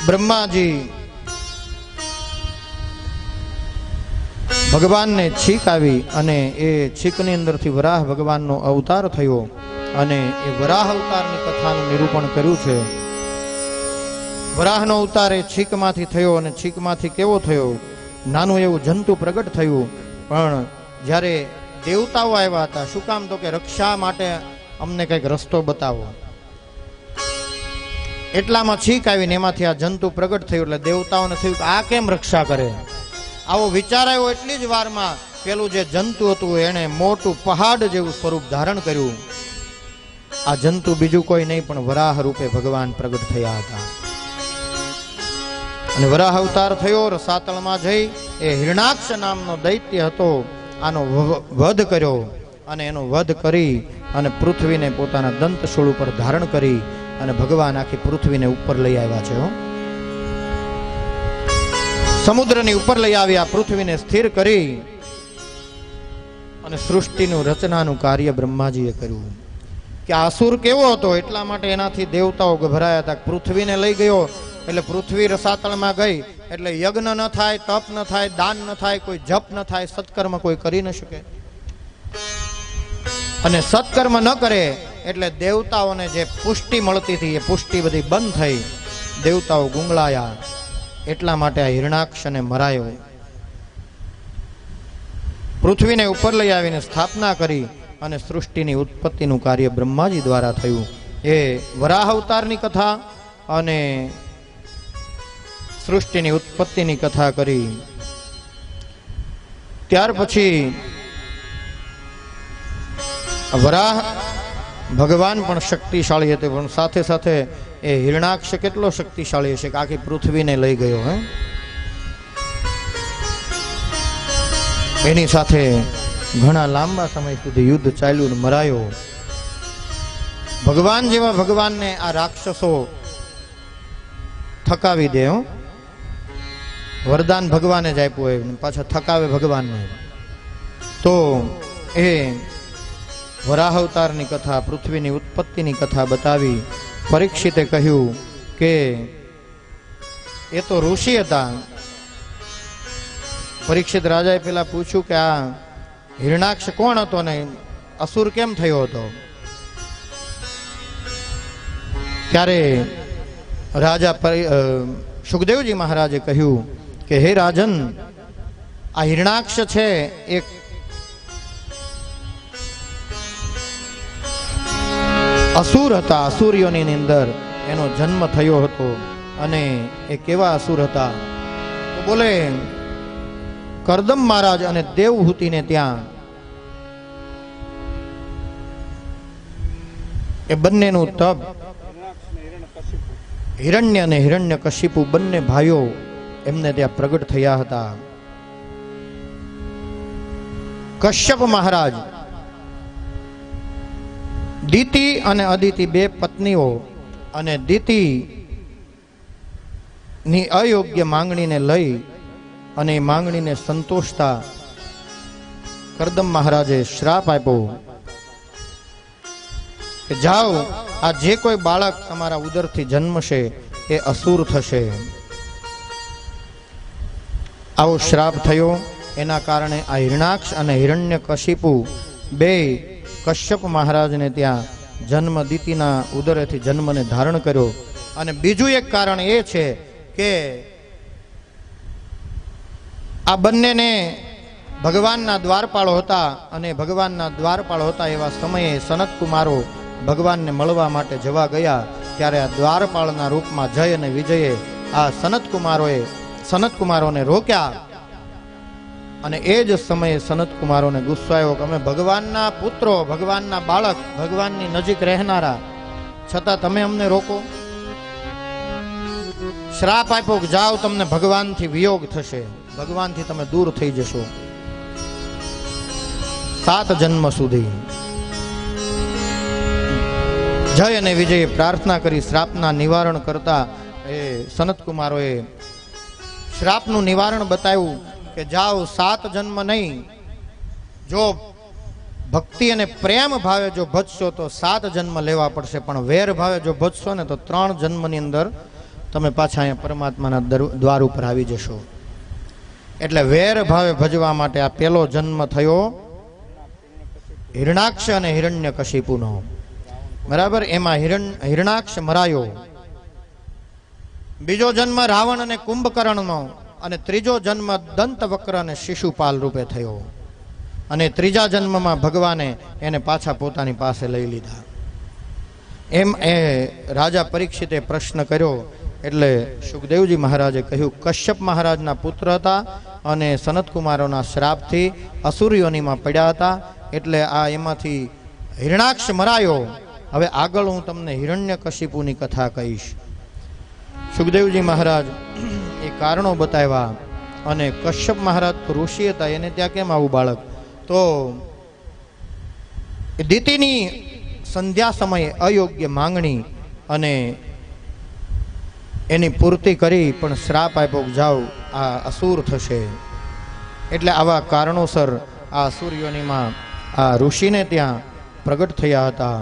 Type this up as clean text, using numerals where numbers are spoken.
બ્રહ્માજી ભગવાનને છીક આવી અને એ છીકની અંદરથી વરાહ ભગવાનનો અવતાર થયો અને એ વરાહ અવતારની કથાનું નિરૂપણ કર્યું છે. વરાહનો અવતાર એ છીકમાંથી થયો અને છીકમાંથી કેવો થયો? નાનું એવું જંતુ પ્રગટ થયું. પણ જ્યારે દેવતાઓ આવ્યા હતા, શું કામ? તો કે રક્ષા માટે અમને કંઈક રસ્તો બતાવો. એટલામાં છીક આવીને એમાંથી આ જંતુ પ્રગટ થયું. એટલે દેવતાઓને થયું કે આ કેમ રક્ષા કરે? આવો વિચાર આવ્યો. એટલી જ વારમાં પેલું જે જંતુ હતું એને મોટું પહાડ જેવું સ્વરૂપ ધારણ કર્યું. આ જંતુ બીજું કોઈ નહીં પણ વરાહ રૂપે ભગવાન પ્રગટ થયા હતા. અને વરાહ અવતાર થયો. રસાતળમાં જઈ એ હિરણાક્ષ નામનો દૈત્ય હતો, આનો વધ કર્યો અને એનો વધ કરી અને પૃથ્વીને પોતાના દંતશૂળ ઉપર ધારણ કરી અને ભગવાન આખી પૃથ્વીને ઉપર લઈ આવ્યા છે. સમુદ્રની ઉપર લઈ આવ્યા, પૃથ્વીને સ્થિર કરી અને સૃષ્ટિનું રચનાનું કાર્ય બ્રહ્માજીએ કર્યું. કે આસુર કેવો હતો એટલા માટે એનાથી દેવતાઓ ગભરાયા હતા. પૃથ્વીને લઈ ગયો એટલે પૃથ્વી રસાતળમાં ગઈ એટલે યજ્ઞ ન થાય, તપ ન થાય, દાન ન થાય, કોઈ જપ ન થાય, સત્કર્મ કોઈ કરી ન શકે. અને સત્કર્મ ન કરે એટલે દેવતાઓને જે પુષ્ટિ મળતી હતી એ પુષ્ટિ બધી બંધ થઈ, દેવતાઓ ગુંગળાયા. એટલા માટે આ હિરણાક્ષને મરાયો. પૃથ્વીને ઉપર લઈ આવીને સ્થાપના કરી અને સૃષ્ટિની ઉત્પત્તિનું કાર્ય બ્રહ્માજી દ્વારા થયું. એ વરાહ અવતારની કથા અને સૃષ્ટિની ઉત્પત્તિની કથા કરી. ત્યાર પછી વરાહ ભગવાન પણ શક્તિશાળી હતો, પણ સાથે સાથે એ હિરણાક્ષ કેટલો શક્તિશાળી હશે કે આખી પૃથ્વીને લઈ ગયો. એની સાથે ઘણા લાંબા સમય સુધી યુદ્ધ ચાલ્યું, મરાયો. ભગવાન જેવા ભગવાનને આ રાક્ષસો થકાવી દે. વરદાન ભગવાને જ આપ્યું હોય, પાછા થકાવે ભગવાનને. તો એ વરાહ અવતારની કથા, પૃથ્વીની ઉત્પત્તિની કથા બતાવી. પરીક્ષિતે કહ્યું કે એ તો ઋષિ હતા. પરીક્ષિત રાજાએ પેલા પૂછ્યું કે આ હિરણાક્ષ કોણ હતો ને અસુર કેમ થયો હતો? ત્યારે રાજા સુખદેવજી મહારાજે કહ્યું કે હે રાજન, આ હિરણાક્ષ છે એક અસુર હતા. અસુરીઓની અંદર એનો જન્મ થયો હતો. અને એ કેવા અસુર હતા? તો બોલે કરદમ મહારાજ અને દેવહૂતિને ત્યાં એ બંનેનું તપ, હિરણ્ય અને હિરણ્યકશિપુ બંને ભાઈઓ એમને ત્યાં પ્રગટ થયા હતા. કશ્યપ મહારાજ, દિતિ અને અદિતિ બે પત્નીઓ, અને દિતિ ની અયોગ્ય માંગણીને લઈ અને એ માંગણીને સંતોષતા કરદમ મહારાજે શ્રાપ આપ્યો કે જાઓ, આ જે કોઈ બાળક તમારા ઉદરથી જન્મશે એ અસુર થશે. આવો શ્રાપ થયો. એના કારણે આ હિરણાક્ષ અને હિરણ્યકશિપુ બે કશ્યપ મહારાજને ત્યાં જન્મ, દિતિના ઉદરેથી જન્મને ધારણ કર્યો. અને બીજું એક કારણ એ છે કે આ બંનેને ભગવાનના દ્વારપાળો હતા. અને ભગવાનના દ્વારપાળો હતા એવા સમયે સનત કુમારો ભગવાનને મળવા માટે જવા ગયા. ત્યારે આ દ્વારપાળના રૂપમાં જય અને વિજયે આ સનત કુમારોને રોક્યા. અને એ જ સમયે સનત કુમારોને ગુસ્સો આવ્યો કે અમે ભગવાનના પુત્રો, ભગવાનના બાળક, ભગવાનની નજીક રહેનારા, છતાં તમે અમને રોકો. શ્રાપ આપ્યો કે જાઓ, તમને ભગવાનથી વિયોગ થશે, ભગવાનથી તમે દૂર થઈ જશો 7 જન્મ સુધી. જય અને વિજય પ્રાર્થના કરી શ્રાપના નિવારણ કરતા એ સનત કુમારોએ શ્રાપનું નિવારણ બતાવ્યું કે જાઓ 7 જન્મ નહીં, જો ભક્તિ અને પ્રેમ ભાવે જો ભજશો તો 7 જન્મ લેવા પડશે, પણ વેર ભાવે જો ભજશો ને તો 3 જન્મની અંદર તમે પાછા અહીંયા પરમાત્માના દ્વાર ઉપર આવી જશો. એટલે વેર ભાવે ભજવા માટે આ પહેલો જન્મ થયો હિરણાક્ષ અને હિરણ્યકશિપુનો. બરાબર, એમાં હિરણાક્ષ મરાયો. બીજો જન્મ રાવણ અને કુંભકર્ણનો, અને ત્રીજો જન્મ દંતવક્ર અને શિશુપાલ રૂપે થયો. અને ત્રીજા જન્મમાં ભગવાને એને પાછા પોતાની પાસે લઈ લીધા. એમ એ રાજા પરીક્ષિતે પ્રશ્ન કર્યો. એટલે સુખદેવજી મહારાજે કહ્યું, કશ્યપ મહારાજના પુત્ર હતા અને સનતકુમારોના શ્રાપથી અસુરીઓનીમાં પડ્યા હતા. એટલે આ એમાંથી હિરણાક્ષ મરાયો. હવે આગળ હું તમને હિરણ્યકશિપુની કથા કહીશ. સુખદેવજી મહારાજ એ કારણો બતાવ્યા. અને કશ્યપ મહારાજ તો ઋષિ હતા, એને ત્યાં કેમ આવું બાળક? તો દિતિની સંધ્યા સમયે અયોગ્ય માંગણી અને એની પૂર્તિ કરી, પણ શ્રાપ આપ્યો, જાઓ આ અસુર થશે. એટલે આવા કારણોસર આ અસુર યોનિમાં આ ઋષિને ત્યાં પ્રગટ થયા હતા.